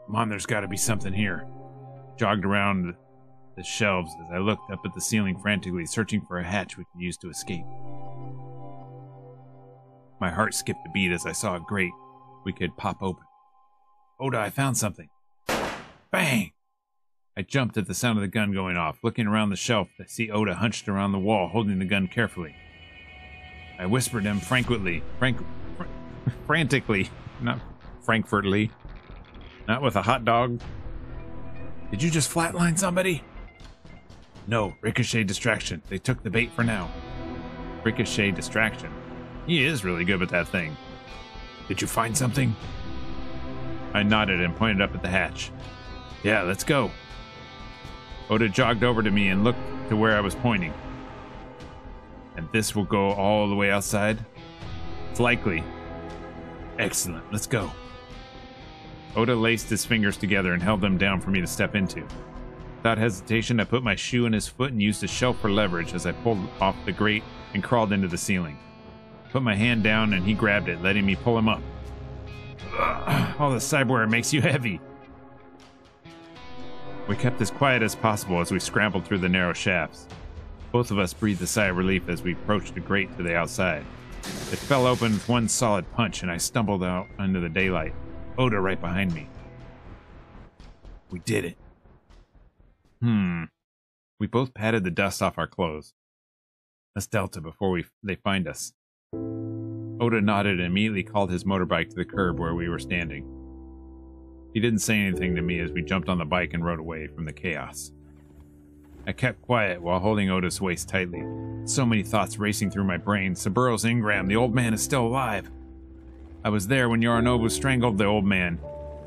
A: Come on, there's gotta be something here. Jogged around the shelves as I looked up at the ceiling frantically, searching for a hatch we could use to escape. My heart skipped a beat as I saw a grate we could pop open. Oda, I found something. Bang! I jumped at the sound of the gun going off, looking around the shelf to see Oda hunched around the wall, holding the gun carefully. I whispered him frantically, not Frankfurtly, not with a hot dog. Did you just flatline somebody? No, ricochet distraction. They took the bait for now. Ricochet distraction. He is really good with that thing. Did you find something? I nodded and pointed up at the hatch. Yeah, let's go. Oda jogged over to me and looked to where I was pointing. And this will go all the way outside? It's likely. Excellent, let's go. Oda laced his fingers together and held them down for me to step into. Without hesitation, I put my shoe in his foot and used the shelf for leverage as I pulled off the grate and crawled into the ceiling. Put my hand down and he grabbed it, letting me pull him up. Ugh, all the cyberware makes you heavy. We kept as quiet as possible as we scrambled through the narrow shafts. Both of us breathed a sigh of relief as we approached the grate to the outside. It fell open with one solid punch and I stumbled out into the daylight. Oda right behind me. We did it. We both patted the dust off our clothes. Let's Delta before they find us. Oda nodded and immediately called his motorbike to the curb where we were standing. He didn't say anything to me as we jumped on the bike and rode away from the chaos. I kept quiet while holding Oda's waist tightly. So many thoughts racing through my brain. Saburo's Ingram, the old man is still alive. I was there when Yorinobu strangled the old man.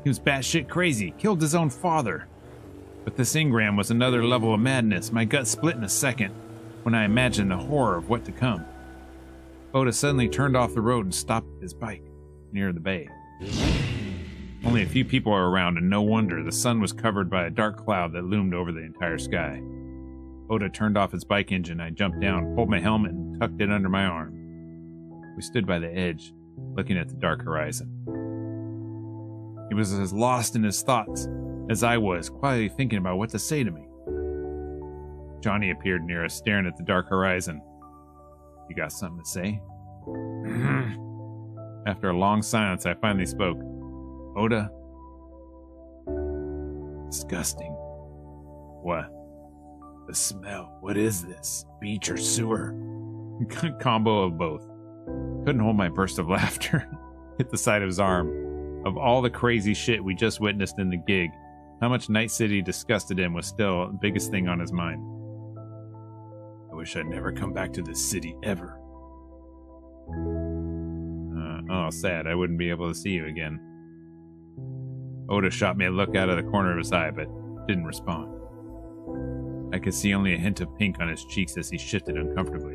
A: He was batshit crazy, killed his own father. But this Ingram was another level of madness. My gut split in a second when I imagined the horror of what to come. Oda suddenly turned off the road and stopped his bike near the bay. Only a few people were around, and no wonder. The sun was covered by a dark cloud that loomed over the entire sky. Oda turned off his bike engine. I jumped down, pulled my helmet, and tucked it under my arm. We stood by the edge, looking at the dark horizon. He was as lost in his thoughts as I was, quietly thinking about what to say to me. Johnny appeared near us, staring at the dark horizon. You got something to say? After a long silence, I finally spoke. Oda? Disgusting. What? The smell. What is this? Beach or sewer? Combo of both. Couldn't hold my burst of laughter. Hit the side of his arm. Of all the crazy shit we just witnessed in the gig, how much Night City disgusted him was still the biggest thing on his mind. I wish I'd never come back to this city ever. Oh, sad. I wouldn't be able to see you again. Oda shot me a look out of the corner of his eye, but didn't respond. I could see only a hint of pink on his cheeks as he shifted uncomfortably.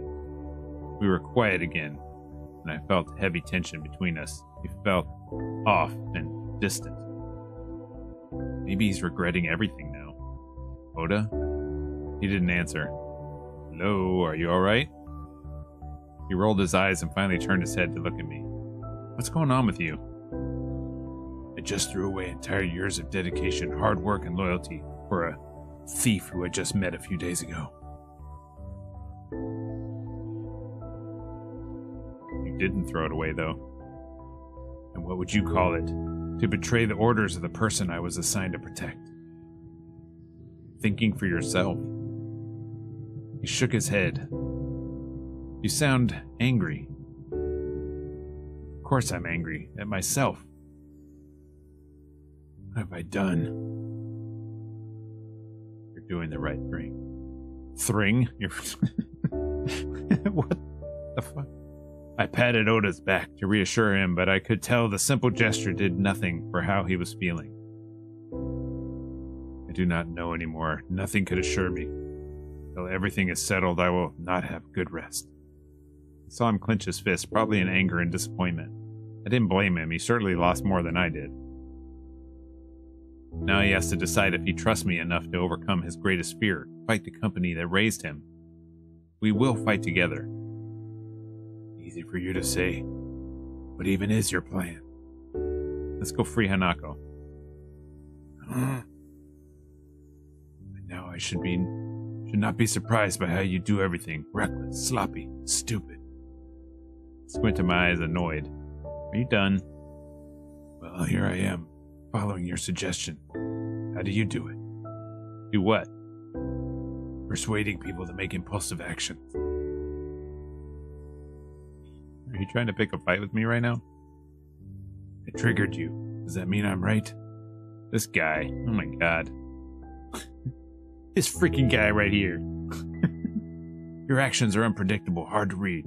A: We were quiet again, and I felt heavy tension between us. He felt off and distant. Maybe he's regretting everything now. Oda? He didn't answer. Hello, are you alright? He rolled his eyes and finally turned his head to look at me. What's going on with you? I just threw away entire years of dedication, hard work, and loyalty for a thief who I just met a few days ago. You didn't throw it away, though. And what would you call it? To betray the orders of the person I was assigned to protect. Thinking for yourself. He shook his head. You sound angry. Of course I'm angry at myself. What have I done? You're doing the right thing. Thring? You're... What the fuck? I patted Oda's back to reassure him, but I could tell the simple gesture did nothing for how he was feeling. I do not know anymore. Nothing could assure me. Until everything is settled, I will not have good rest. I saw him clench his fist, probably in anger and disappointment. I didn't blame him. He certainly lost more than I did. Now he has to decide if he trusts me enough to overcome his greatest fear, fight the company that raised him. We will fight together. Easy for you to say. What even is your plan? Let's go free Hanako. And now I should not be surprised by how you do everything. Reckless, sloppy, stupid. Squinted my eyes, annoyed. Are you done? Well, here I am, following your suggestion. How do you do it? Do what? Persuading people to make impulsive actions. Are you trying to pick a fight with me right now? I triggered you. Does that mean I'm right? This guy. Oh my god. This freaking guy right here. Your actions are unpredictable, hard to read.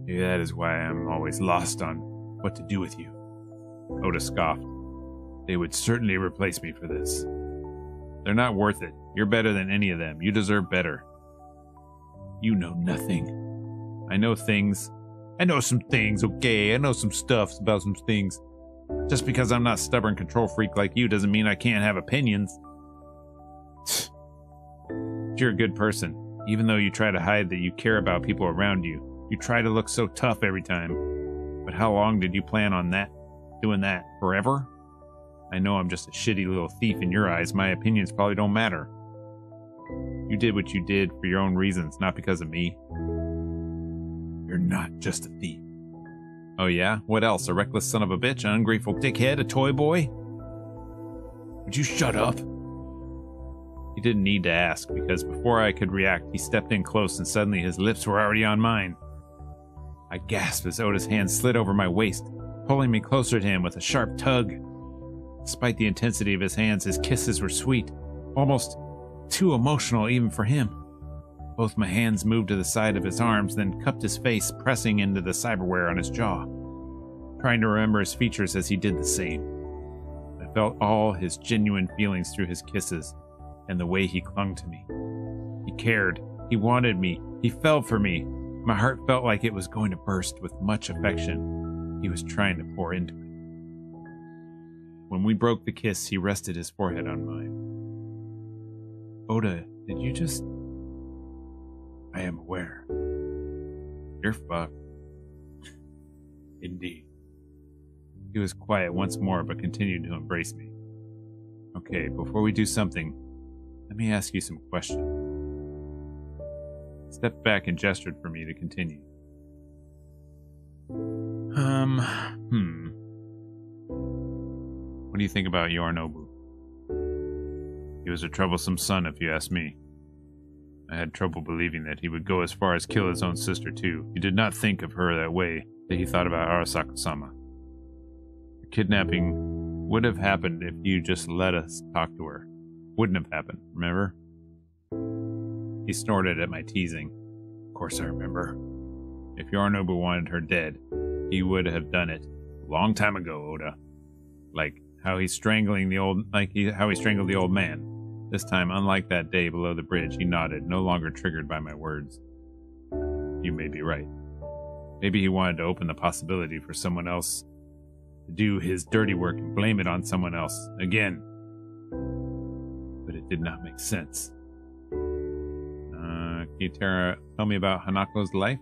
A: Maybe that is why I'm always lost on what to do with you. Oda scoffed. They would certainly replace me for this. They're not worth it. You're better than any of them. You deserve better. You know nothing. I know things. I know some things, okay? I know some stuff about some things. Just because I'm not a stubborn control freak like you doesn't mean I can't have opinions. You're a good person. Even though you try to hide that you care about people around you, you try to look so tough every time. But how long did you plan on that? Doing that? Forever? I know I'm just a shitty little thief in your eyes. My opinions probably don't matter. You did what you did for your own reasons, not because of me. You're not just a thief. Oh yeah? What else? A reckless son of a bitch? An ungrateful dickhead? A toy boy? Would you shut up? He didn't need to ask, because before I could react, he stepped in close and suddenly his lips were already on mine. I gasped as Oda's hand slid over my waist, pulling me closer to him with a sharp tug. Despite the intensity of his hands, his kisses were sweet, almost too emotional even for him. Both my hands moved to the side of his arms, then cupped his face, pressing into the cyberware on his jaw, trying to remember his features as he did the same. I felt all his genuine feelings through his kisses and the way he clung to me. He cared. He wanted me. He fell for me. My heart felt like it was going to burst with much affection he was trying to pour into it. When we broke the kiss, he rested his forehead on mine. Oda, did you just... I am aware. You're fucked. Indeed. He was quiet once more, but continued to embrace me. Okay, before we do something, let me ask you some questions. He stepped back and gestured for me to continue. What do you think about Yorinobu? He was a troublesome son, if you ask me. I had trouble believing that he would go as far as kill his own sister, too. He did not think of her that way that he thought about Arasaka-sama. The kidnapping would have happened if you just let us talk to her. Wouldn't have happened, remember? He snorted at my teasing. Of course I remember. If Yorinobu wanted her dead, he would have done it a long time ago, Oda. Like how he's strangling the old how he strangled the old man. This time, unlike that day below the bridge, he nodded, no longer triggered by my words. You may be right. Maybe he wanted to open the possibility for someone else to do his dirty work and blame it on someone else again. But it did not make sense. Can you tell me about Hanako's life?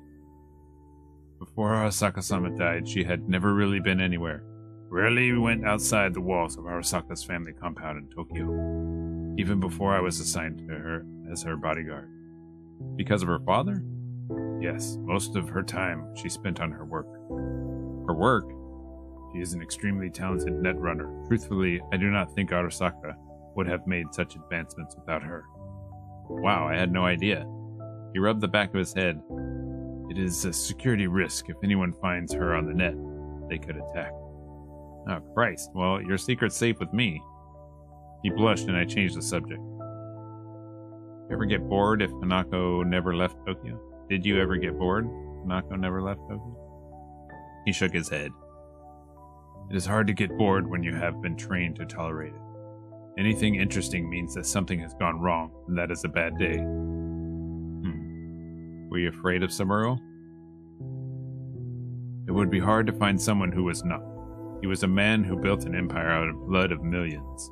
A: Before Arasaka-sama died, she had never really been anywhere. Rarely went outside the walls of Arasaka's family compound in Tokyo. Even before I was assigned to her as her bodyguard. Because of her father? Yes, most of her time she spent on her work. Her work? She is an extremely talented net runner. Truthfully, I do not think Arasaka would have made such advancements without her. Wow, I had no idea. He rubbed the back of his head. It is a security risk. If anyone finds her on the net, they could attack. Oh, Christ. Well, your secret's safe with me. He blushed and I changed the subject. Ever get bored if Hanako never left Tokyo? Did you ever get bored? Hanako never left Tokyo? He shook his head. It is hard to get bored when you have been trained to tolerate it. Anything interesting means that something has gone wrong, and that is a bad day. Were you afraid of Saburo? It would be hard to find someone who was not. He was a man who built an empire out of blood of millions.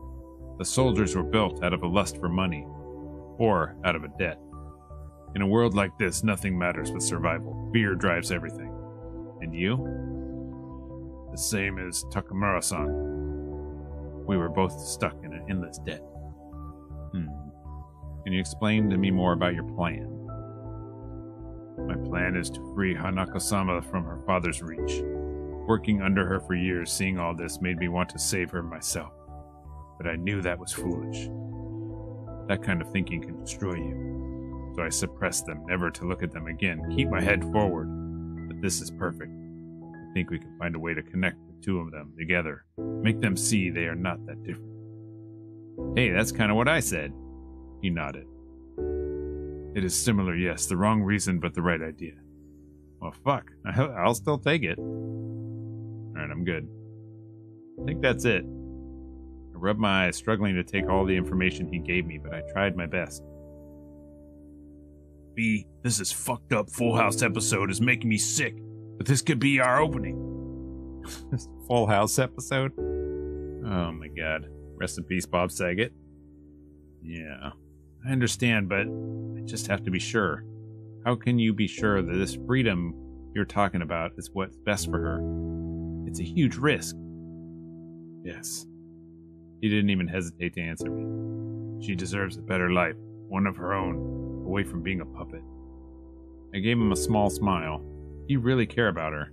A: The soldiers were built out of a lust for money, or out of a debt. In a world like this, nothing matters but survival. Fear drives everything. And you? The same as Takamura-san. We were both stuck in an endless debt. Can you explain to me more about your plan? My plan is to free Hanako-sama from her father's reach. Working under her for years, seeing all this made me want to save her myself. But I knew that was foolish. That kind of thinking can destroy you. So I suppressed them, never to look at them again, keep my head forward. But this is perfect. I think we can find a way to connect the two of them together. Make them see they are not that different. Hey, that's kind of what I said. He nodded. It is similar, yes. The wrong reason, but the right idea. Well, fuck. I'll still take it. Alright, I'm good. I think that's it. I rubbed my eyes, struggling to take all the information he gave me, but I tried my best. B, this is fucked up Full House episode is making me sick, but this could be our opening. Full House episode? Oh my god. Rest in peace, Bob Saget. Yeah, I understand, but I just have to be sure. How can you be sure that this freedom you're talking about is what's best for her? It's a huge risk. Yes. He didn't even hesitate to answer me. She deserves a better life, one of her own, away from being a puppet. I gave him a small smile. You really care about her.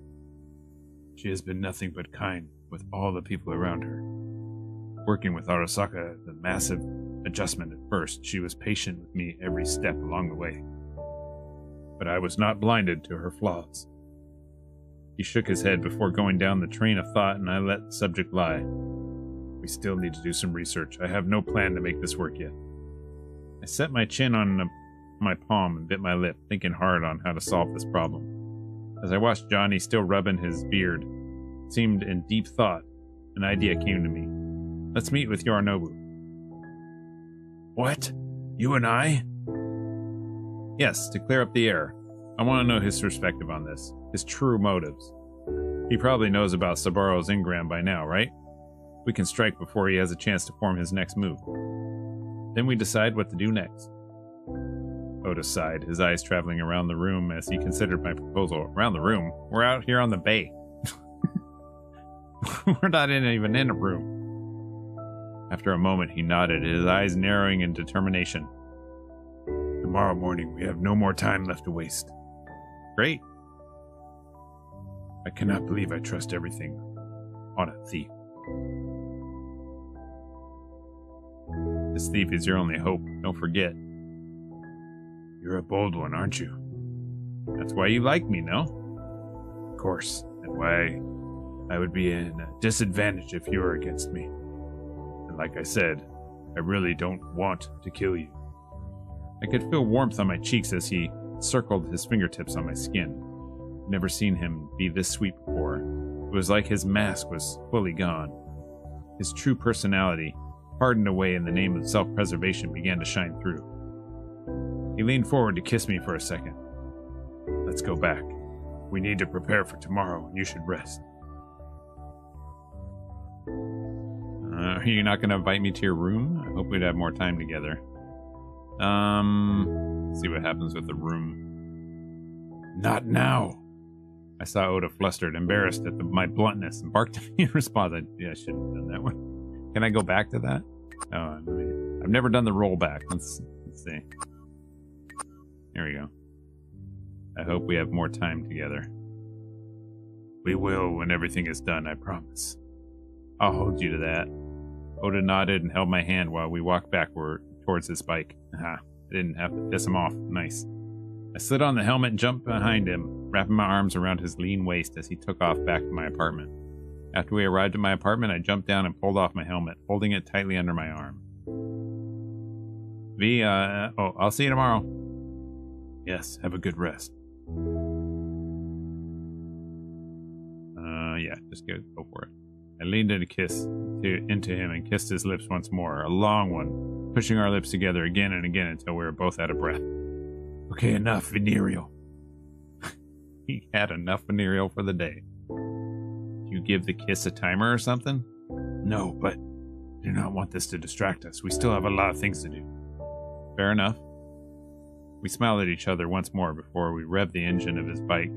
A: She has been nothing but kind with all the people around her. Working with Arasaka, the massive adjustment at first, she was patient with me every step along the way. But I was not blinded to her flaws. He shook his head before going down the train of thought, and I let the subject lie. We still need to do some research. I have no plan to make this work yet. I set my chin on my palm and bit my lip, thinking hard on how to solve this problem. As I watched Johnny still rubbing his beard, seemed in deep thought, an idea came to me. Let's meet with Yorinobu. What? You and I? Yes, to clear up the air. I want to know his perspective on this, his true motives. He probably knows about Saburo's engram by now, right? We can strike before he has a chance to form his next move. Then we decide what to do next. Oda sighed, his eyes traveling around the room as he considered my proposal. Around the room? We're out here on the bay. We're not even in a room. After a moment, he nodded, his eyes narrowing in determination. Tomorrow morning, we have no more time left to waste. Great. I cannot believe I trust everything on a thief. This thief is your only hope, don't forget. You're a bold one, aren't you? That's why you like me, no? Of course, and why I would be in a disadvantage if you were against me. And like I said, I really don't want to kill you. I could feel warmth on my cheeks as he circled his fingertips on my skin. I'd never seen him be this sweet before. It was like his mask was fully gone. His true personality, hardened away in the name of self-preservation, began to shine through. He leaned forward to kiss me for a second. Let's go back. We need to prepare for tomorrow, and you should rest. Are you not going to invite me to your room? I hope we'd have more time together. Let's see what happens with the room. Not now. I saw Oda flustered, embarrassed at my bluntness, and barked at me in response. I shouldn't have done that one. Can I go back to that? Oh, I've never done the rollback. Let's see. Here we go. I hope we have more time together. We will when everything is done, I promise. I'll hold you to that. Oda nodded and held my hand while we walked backward towards his bike. Aha, I didn't have to piss him off. Nice. I slid on the helmet and jumped behind him, wrapping my arms around his lean waist as he took off back to my apartment. After we arrived at my apartment, I jumped down and pulled off my helmet, holding it tightly under my arm. V, I'll see you tomorrow. Yes, have a good rest. Yeah, just go for it. I leaned in to kiss into him and kissed his lips once more, a long one, pushing our lips together again and again until we were both out of breath. Okay, enough, venereal. He had enough venereal for the day. You give the kiss a timer or something? No, but I do not want this to distract us. We still have a lot of things to do. Fair enough. We smiled at each other once more before we revved the engine of his bike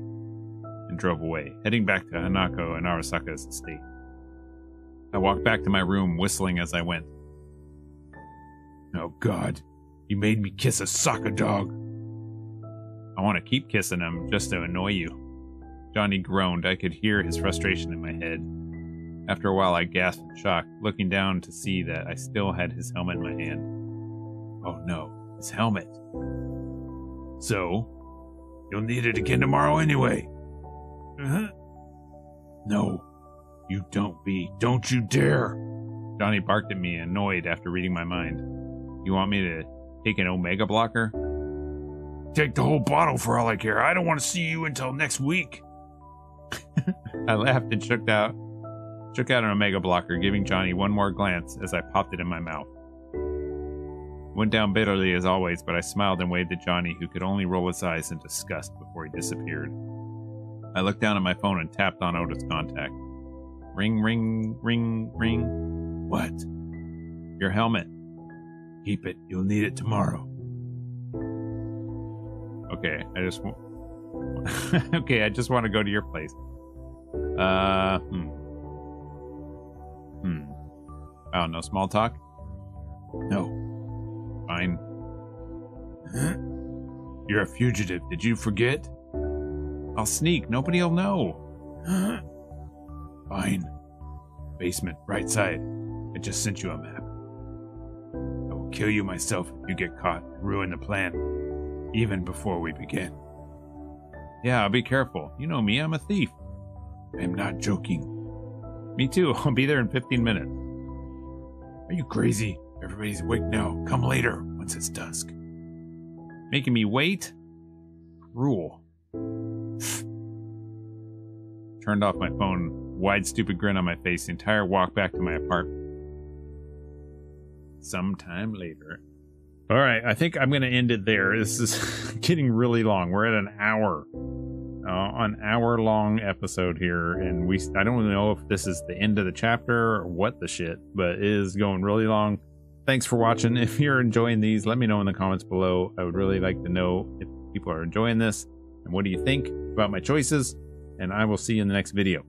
A: and drove away, heading back to Hanako and Arasaka's estate. I walked back to my room, whistling as I went. Oh God, you made me kiss a soccer dog. I want to keep kissing him just to annoy you. Johnny groaned. I could hear his frustration in my head. After a while, I gasped in shock, looking down to see that I still had his helmet in my hand. Oh no, his helmet. So, you'll need it again tomorrow anyway. No, you don't be. Don't you dare. Johnny barked at me, annoyed after reading my mind. You want me to take an Omega blocker? Take the whole bottle for all I care. I don't want to see you until next week. I laughed and shook out an Omega blocker, giving Johnny one more glance as I popped it in my mouth. Went down bitterly as always, but I smiled and waved at Johnny, who could only roll his eyes in disgust before he disappeared. I looked down at my phone and tapped on Oda's contact. Ring, ring, ring, ring. What? Your helmet. Keep it. You'll need it tomorrow. Okay, I just want to go to your place. I don't know, small talk? No. Fine. You're a fugitive. Did you forget? I'll sneak. Nobody'll know. Fine. Basement, right side. I just sent you a map. I will kill you myself if you get caught and ruin the plan, even before we begin. Yeah, I'll be careful. You know me, I'm a thief. I'm not joking. Me too. I'll be there in 15 minutes. Are you crazy? Everybody's awake now. Come later, once it's dusk. Making me wait? Cruel. Turned off my phone, wide stupid grin on my face, the entire walk back to my apartment. Sometime later. All right, I think I'm going to end it there. This is getting really long. We're at an hour-long episode here, and I don't know if this is the end of the chapter or what the shit, but it is going really long. Thanks for watching. If you're enjoying these, let me know in the comments below. I would really like to know if people are enjoying this, and what do you think about my choices, and I will see you in the next video.